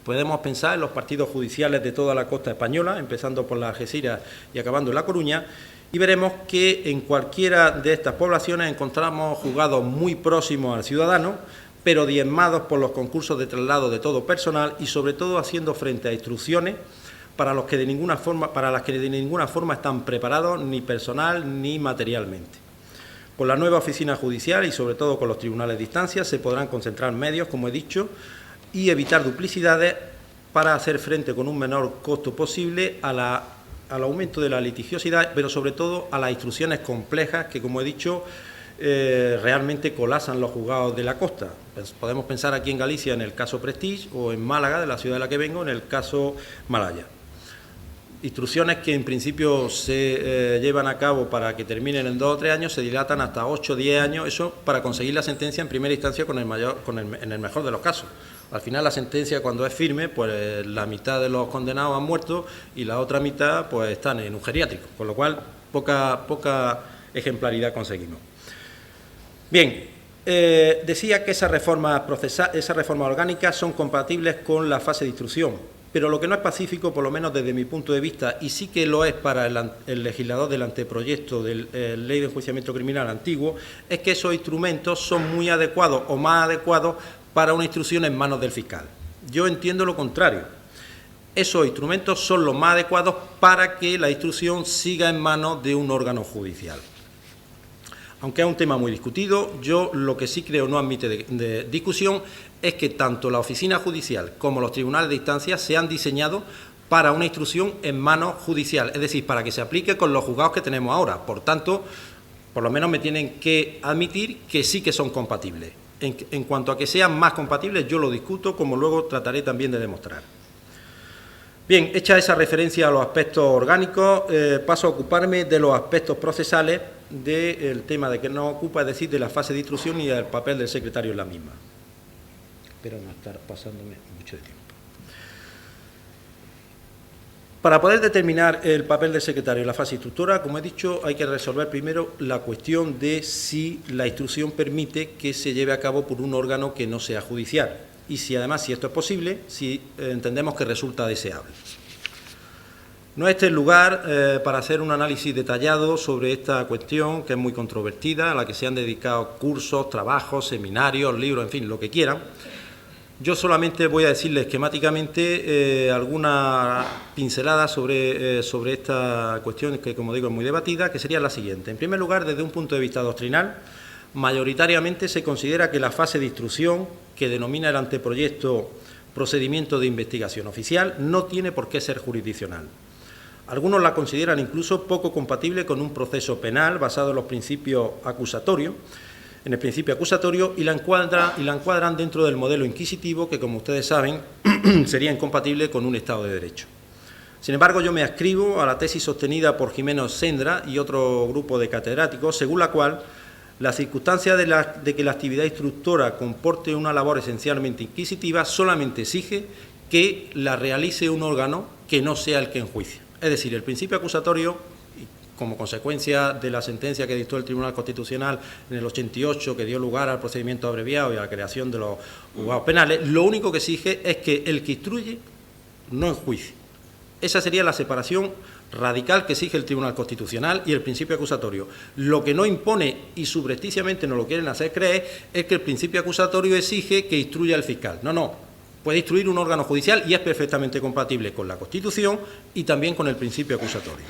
Podemos pensar en los partidos judiciales de toda la costa española, empezando por las Algeciras y acabando en La Coruña, y veremos que en cualquiera de estas poblaciones encontramos juzgados muy próximos al ciudadano, pero diezmados por los concursos de traslado de todo personal y sobre todo haciendo frente a instrucciones para las que de ninguna forma están preparados ni personal ni materialmente. Con la nueva oficina judicial y sobre todo con los tribunales de instancia se podrán concentrar medios, como he dicho, y evitar duplicidades para hacer frente con un menor costo posible al aumento de la litigiosidad, pero sobre todo a las instrucciones complejas que, como he dicho, realmente colapsan los juzgados de la costa. Pues podemos pensar aquí en Galicia en el caso Prestige o en Málaga, de la ciudad de la que vengo, en el caso Malaya. Instrucciones que en principio se llevan a cabo para que terminen en 2 o 3 años, se dilatan hasta 8 o 10 años, eso para conseguir la sentencia en primera instancia en el mejor de los casos. Al final la sentencia, cuando es firme, pues la mitad de los condenados han muerto y la otra mitad pues están en un geriátrico, con lo cual poca ejemplaridad conseguimos. Bien, decía que esas reformas orgánicas son compatibles con la fase de instrucción, pero lo que no es pacífico, por lo menos desde mi punto de vista, y sí que lo es para el legislador del anteproyecto de Ley de Enjuiciamiento Criminal antiguo, es que esos instrumentos son muy adecuados o más adecuados para una instrucción en manos del fiscal. Yo entiendo lo contrario. Esos instrumentos son los más adecuados para que la instrucción siga en manos de un órgano judicial. Aunque es un tema muy discutido, yo lo que sí creo no admite de discusión es que tanto la oficina judicial como los tribunales de instancia se han diseñado para una instrucción en manos judicial, es decir, para que se aplique con los juzgados que tenemos ahora. Por tanto, por lo menos me tienen que admitir que sí que son compatibles. En cuanto a que sean más compatibles, yo lo discuto, como luego trataré también de demostrar. Bien, hecha esa referencia a los aspectos orgánicos, paso a ocuparme de los aspectos procesales del tema de que nos ocupa, es decir, de la fase de instrucción y el papel del secretario en la misma. Espero no estar pasándome mucho de tiempo. Para poder determinar el papel del secretario en la fase instructora, como he dicho, hay que resolver primero la cuestión de si la instrucción permite que se lleve a cabo por un órgano que no sea judicial y si además, si esto es posible, si entendemos que resulta deseable. No es este el lugar para hacer un análisis detallado sobre esta cuestión, que es muy controvertida, a la que se han dedicado cursos, trabajos, seminarios, libros, en fin, lo que quieran. Yo solamente voy a decirle esquemáticamente algunas pinceladas sobre esta cuestión, que como digo es muy debatida, que sería la siguiente. En primer lugar, desde un punto de vista doctrinal, mayoritariamente se considera que la fase de instrucción, que denomina el anteproyecto procedimiento de investigación oficial, no tiene por qué ser jurisdiccional. Algunos la consideran incluso poco compatible con un proceso penal basado en los principios acusatorios, en el principio acusatorio, y la encuadran dentro del modelo inquisitivo que, como ustedes saben, sería incompatible con un Estado de Derecho. Sin embargo, yo me adscribo a la tesis sostenida por Jimeno Sendra y otro grupo de catedráticos, según la cual la circunstancia de que la actividad instructora comporte una labor esencialmente inquisitiva solamente exige que la realice un órgano que no sea el que enjuicia. Es decir, el principio acusatorio, como consecuencia de la sentencia que dictó el Tribunal Constitucional en el 88, que dio lugar al procedimiento abreviado y a la creación de los juzgados penales, lo único que exige es que el que instruye no enjuicie. Esa sería la separación radical que exige el Tribunal Constitucional y el principio acusatorio. Lo que no impone, y subrepticiamente nos lo quieren hacer creer, es que el principio acusatorio exige que instruya el fiscal. No, puede instruir un órgano judicial y es perfectamente compatible con la Constitución y también con el principio acusatorio.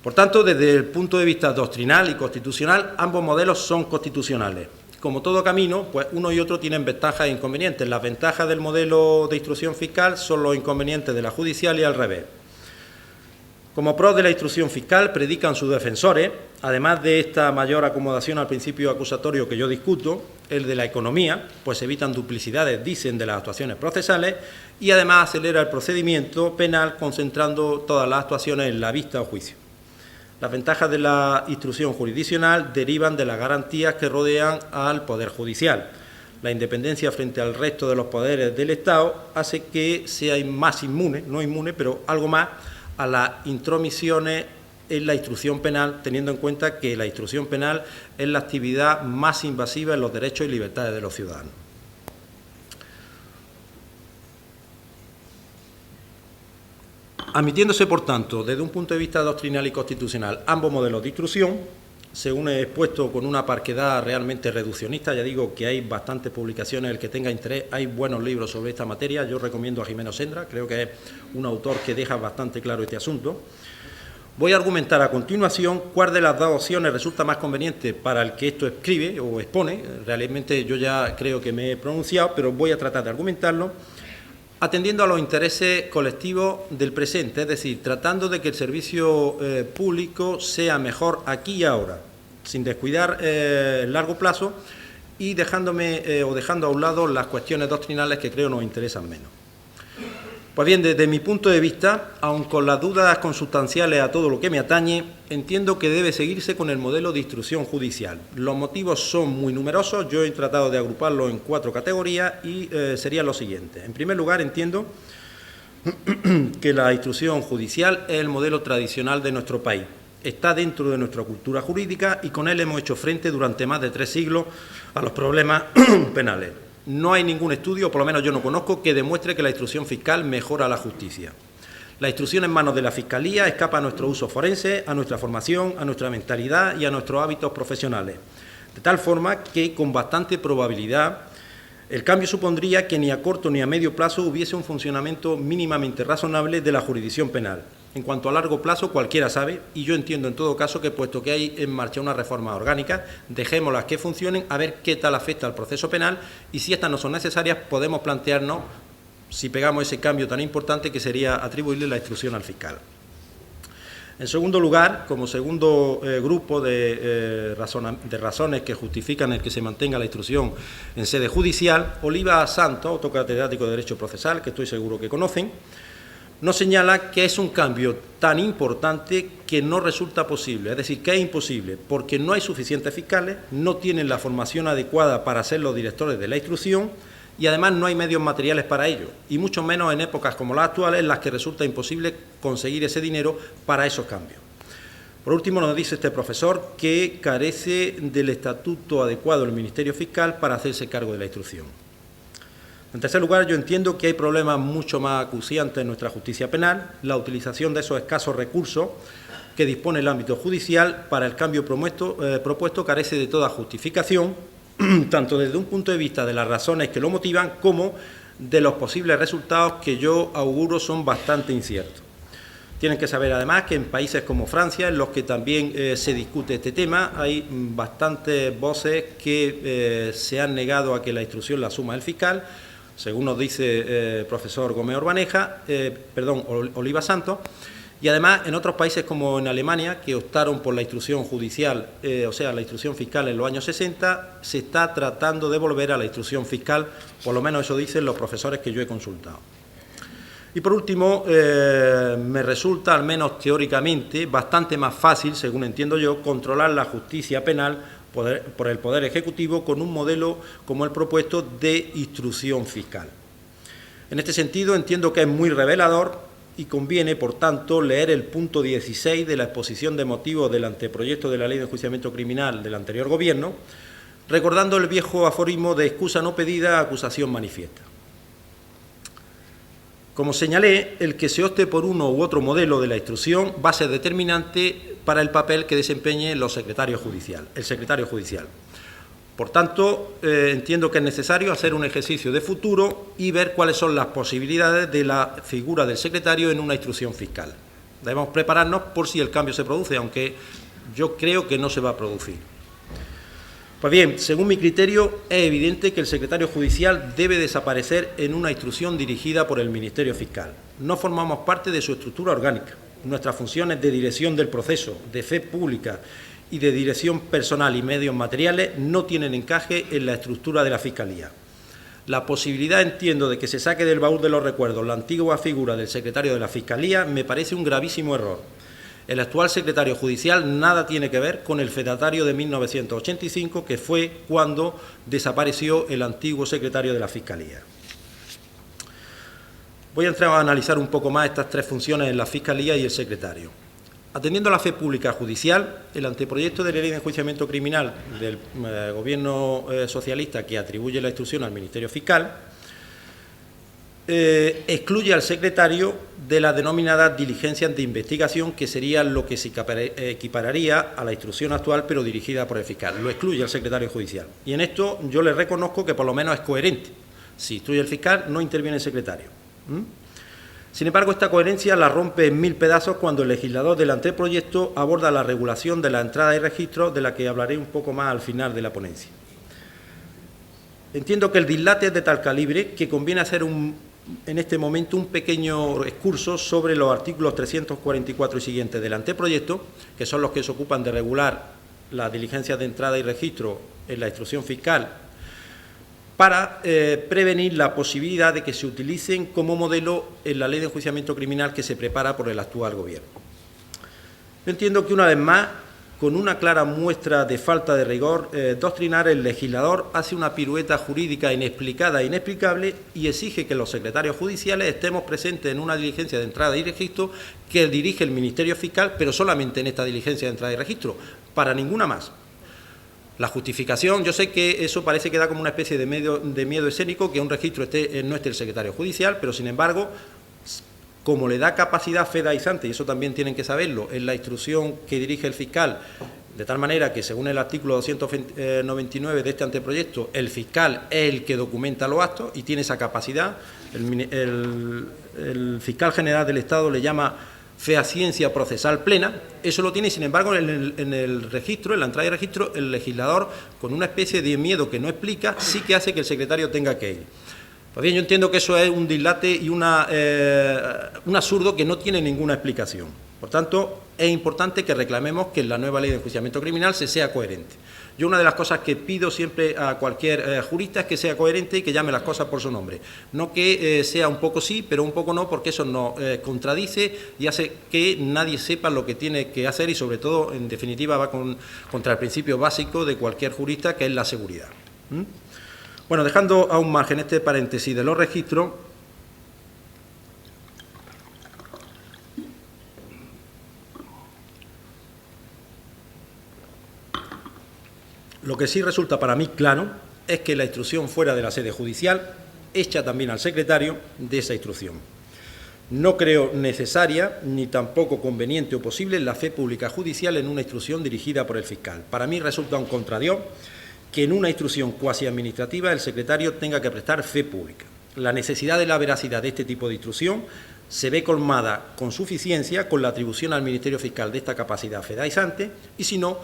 Por tanto, desde el punto de vista doctrinal y constitucional, ambos modelos son constitucionales. Como todo camino, pues uno y otro tienen ventajas e inconvenientes. Las ventajas del modelo de instrucción fiscal son los inconvenientes de la judicial y al revés. Como pros de la instrucción fiscal predican sus defensores, además de esta mayor acomodación al principio acusatorio que yo discuto, el de la economía, pues evitan duplicidades, dicen, de las actuaciones procesales, y además acelera el procedimiento penal concentrando todas las actuaciones en la vista o juicio. Las ventajas de la instrucción jurisdiccional derivan de las garantías que rodean al Poder Judicial. La independencia frente al resto de los poderes del Estado hace que sea más inmune, no inmune, pero algo más, a las intromisiones en la instrucción penal, teniendo en cuenta que la instrucción penal es la actividad más invasiva en los derechos y libertades de los ciudadanos. Admitiéndose, por tanto, desde un punto de vista doctrinal y constitucional, ambos modelos de instrucción, según he expuesto con una parquedad realmente reduccionista, ya digo que hay bastantes publicaciones, el que tenga interés, hay buenos libros sobre esta materia, yo recomiendo a Jimeno Sendra, creo que es un autor que deja bastante claro este asunto. Voy a argumentar a continuación cuál de las dos opciones resulta más conveniente para el que esto escribe o expone. Realmente yo ya creo que me he pronunciado, pero voy a tratar de argumentarlo, atendiendo a los intereses colectivos del presente, es decir, tratando de que el servicio público sea mejor aquí y ahora, sin descuidar el largo plazo y dejando a un lado las cuestiones doctrinales que creo nos interesan menos. Pues bien, desde mi punto de vista, aun con las dudas consustanciales a todo lo que me atañe, entiendo que debe seguirse con el modelo de instrucción judicial. Los motivos son muy numerosos, yo he tratado de agruparlos en 4 categorías y serían los siguientes. En primer lugar, entiendo que la instrucción judicial es el modelo tradicional de nuestro país. Está dentro de nuestra cultura jurídica y con él hemos hecho frente durante más de 3 siglos a los problemas penales. No hay ningún estudio, por lo menos yo no conozco, que demuestre que la instrucción fiscal mejora la justicia. La instrucción en manos de la Fiscalía escapa a nuestro uso forense, a nuestra formación, a nuestra mentalidad y a nuestros hábitos profesionales. De tal forma que, con bastante probabilidad, el cambio supondría que ni a corto ni a medio plazo hubiese un funcionamiento mínimamente razonable de la jurisdicción penal. En cuanto a largo plazo, cualquiera sabe, y yo entiendo en todo caso que, puesto que hay en marcha una reforma orgánica, dejémoslas que funcionen, a ver qué tal afecta al proceso penal, y si estas no son necesarias, podemos plantearnos si pegamos ese cambio tan importante que sería atribuirle la instrucción al fiscal. En segundo lugar, como segundo grupo de razones que justifican el que se mantenga la instrucción en sede judicial, Oliva Santos, otro catedrático de Derecho Procesal, que estoy seguro que conocen, nos señala que es un cambio tan importante que no resulta posible, es decir, que es imposible, porque no hay suficientes fiscales, no tienen la formación adecuada para ser los directores de la instrucción y además no hay medios materiales para ello, y mucho menos en épocas como las actuales en las que resulta imposible conseguir ese dinero para esos cambios. Por último, nos dice este profesor que carece del estatuto adecuado del Ministerio Fiscal para hacerse cargo de la instrucción. En tercer lugar, yo entiendo que hay problemas mucho más acuciantes en nuestra justicia penal, la utilización de esos escasos recursos que dispone el ámbito judicial para el cambio propuesto carece de toda justificación, tanto desde un punto de vista de las razones que lo motivan como de los posibles resultados que yo auguro son bastante inciertos. Tienen que saber además que en países como Francia, en los que también se discute este tema, hay bastantes voces que se han negado a que la instrucción la asuma el fiscal, según nos dice el profesor Gómez Orbaneja, Oliva Santos, y además en otros países como en Alemania, que optaron por la instrucción judicial, o sea, la instrucción fiscal en los años 60, se está tratando de volver a la instrucción fiscal, por lo menos eso dicen los profesores que yo he consultado. Y por último, me resulta, al menos teóricamente, bastante más fácil, según entiendo yo, controlar la justicia penal por el Poder Ejecutivo con un modelo como el propuesto de instrucción fiscal. En este sentido, entiendo que es muy revelador y conviene, por tanto, leer el punto 16 de la exposición de motivos del anteproyecto de la Ley de Enjuiciamiento Criminal del anterior Gobierno, recordando el viejo aforismo de excusa no pedida, acusación manifiesta. Como señalé, el que se opte por uno u otro modelo de la instrucción va a ser determinante para el papel que desempeñe el secretario judicial. Por tanto, entiendo que es necesario hacer un ejercicio de futuro y ver cuáles son las posibilidades de la figura del secretario en una instrucción fiscal. Debemos prepararnos por si el cambio se produce, aunque yo creo que no se va a producir. Pues bien, según mi criterio, es evidente que el secretario judicial debe desaparecer en una instrucción dirigida por el Ministerio Fiscal. No formamos parte de su estructura orgánica. Nuestras funciones de dirección del proceso, de fe pública y de dirección personal y medios materiales no tienen encaje en la estructura de la Fiscalía. La posibilidad, entiendo, de que se saque del baúl de los recuerdos la antigua figura del secretario de la Fiscalía me parece un gravísimo error. El actual secretario judicial nada tiene que ver con el fedatario de 1985, que fue cuando desapareció el antiguo secretario de la Fiscalía. Voy a entrar a analizar un poco más estas 3 funciones en la Fiscalía y el secretario. Atendiendo a la fe pública judicial, el anteproyecto de ley de enjuiciamiento criminal del Gobierno socialista que atribuye la instrucción al Ministerio Fiscal excluye al secretario de las denominadas diligencias de investigación, que sería lo que se equipararía a la instrucción actual, pero dirigida por el fiscal. Lo excluye el secretario judicial. Y en esto yo le reconozco que por lo menos es coherente. Si instruye el fiscal, no interviene el secretario. Sin embargo, esta coherencia la rompe en 1000 pedazos cuando el legislador del anteproyecto aborda la regulación de la entrada y registro, de la que hablaré un poco más al final de la ponencia. Entiendo que el dislate es de tal calibre que conviene hacer en este momento un pequeño excurso sobre los artículos 344 y siguientes del anteproyecto, que son los que se ocupan de regular las diligencias de entrada y registro en la instrucción fiscal, para prevenir la posibilidad de que se utilicen como modelo en la ley de enjuiciamiento criminal que se prepara por el actual Gobierno. Yo entiendo que, una vez más, con una clara muestra de falta de rigor doctrinario, el legislador hace una pirueta jurídica inexplicada e inexplicable y exige que los secretarios judiciales estemos presentes en una diligencia de entrada y registro que dirige el Ministerio Fiscal, pero solamente en esta diligencia de entrada y registro, para ninguna más. La justificación, yo sé que eso parece que da como una especie de miedo escénico, que un registro no esté el secretario judicial, pero sin embargo, como le da capacidad fedaizante, y eso también tienen que saberlo, en la instrucción que dirige el fiscal, de tal manera que, según el artículo 299 de este anteproyecto, el fiscal es el que documenta los actos y tiene esa capacidad. El fiscal general del Estado le llama fehaciencia procesal plena. Eso lo tiene, y sin embargo, en el registro, en la entrada y registro, el legislador, con una especie de miedo que no explica, sí que hace que el secretario tenga que ir. Pues bien, yo entiendo que eso es un dislate y un absurdo que no tiene ninguna explicación. Por tanto, es importante que reclamemos que en la nueva ley de enjuiciamiento criminal se sea coherente. Yo, una de las cosas que pido siempre a cualquier jurista es que sea coherente y que llame las cosas por su nombre. No que sea un poco sí, pero un poco no, porque eso nos contradice y hace que nadie sepa lo que tiene que hacer y, sobre todo, en definitiva, va contra el principio básico de cualquier jurista, que es la seguridad. Bueno, dejando a un margen este paréntesis de los registros, lo que sí resulta para mí claro es que la instrucción fuera de la sede judicial echa también al secretario de esa instrucción. No creo necesaria ni tampoco conveniente o posible la fe pública judicial en una instrucción dirigida por el fiscal. Para mí resulta un contradios que en una instrucción cuasi administrativa el secretario tenga que prestar fe pública. La necesidad de la veracidad de este tipo de instrucción se ve colmada con suficiencia con la atribución al Ministerio Fiscal de esta capacidad fedaizante, y si no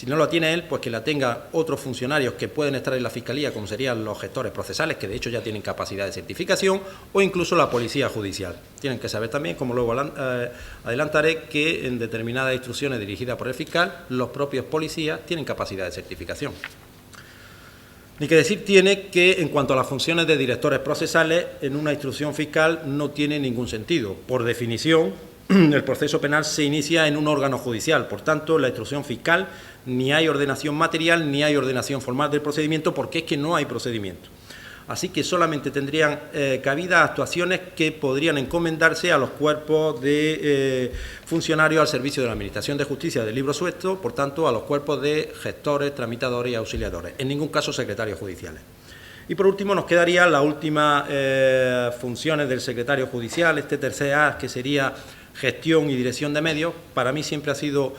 lo tiene él, pues que la tenga otros funcionarios que pueden estar en la Fiscalía, como serían los gestores procesales, que de hecho ya tienen capacidad de certificación, o incluso la Policía Judicial. Tienen que saber también, como luego adelantaré, que en determinadas instrucciones dirigidas por el fiscal, los propios policías tienen capacidad de certificación. Ni que decir tiene que, en cuanto a las funciones de directores procesales, en una instrucción fiscal no tiene ningún sentido. Por definición, el proceso penal se inicia en un órgano judicial. Por tanto, en la instrucción fiscal ni hay ordenación material ni hay ordenación formal del procedimiento, porque es que no hay procedimiento. Así que solamente tendrían cabida actuaciones que podrían encomendarse a los cuerpos de funcionarios al servicio de la Administración de Justicia del libro suelto, por tanto, a los cuerpos de gestores, tramitadores y auxiliadores, en ningún caso secretarios judiciales. Y por último nos quedaría las últimas funciones del secretario judicial, este tercer A, que sería gestión y dirección de medios. Para mí siempre ha sido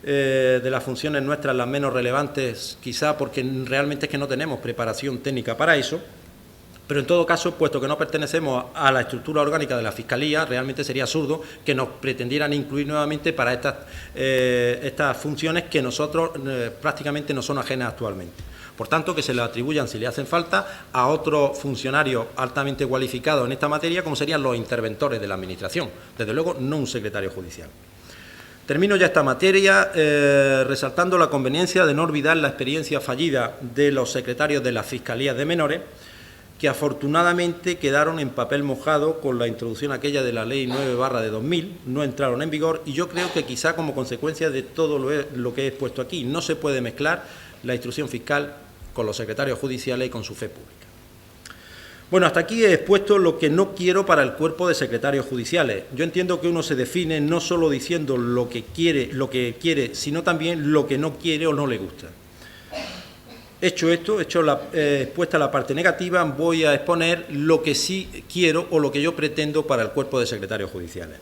de las funciones nuestras las menos relevantes, quizá porque realmente es que no tenemos preparación técnica para eso, pero en todo caso, puesto que no pertenecemos a la estructura orgánica de la Fiscalía, realmente sería absurdo que nos pretendieran incluir nuevamente para estas funciones que nosotros prácticamente no son ajenas actualmente. Por tanto, que se le atribuyan, si le hacen falta, a otros funcionarios altamente cualificados en esta materia, como serían los interventores de la Administración, desde luego no un secretario judicial. Termino ya esta materia resaltando la conveniencia de no olvidar la experiencia fallida de los secretarios de las Fiscalías de Menores, que afortunadamente quedaron en papel mojado con la introducción aquella de la Ley 9/2000, no entraron en vigor, y yo creo que quizá como consecuencia de todo lo que he expuesto aquí, no se puede mezclar la instrucción fiscal con los secretarios judiciales y con su fe pública. Bueno, hasta aquí he expuesto lo que no quiero para el cuerpo de secretarios judiciales. Yo entiendo que uno se define no solo diciendo lo que quiere, sino también lo que no quiere o no le gusta. Hecho esto, expuesta la parte negativa, voy a exponer lo que sí quiero o lo que yo pretendo para el cuerpo de secretarios judiciales.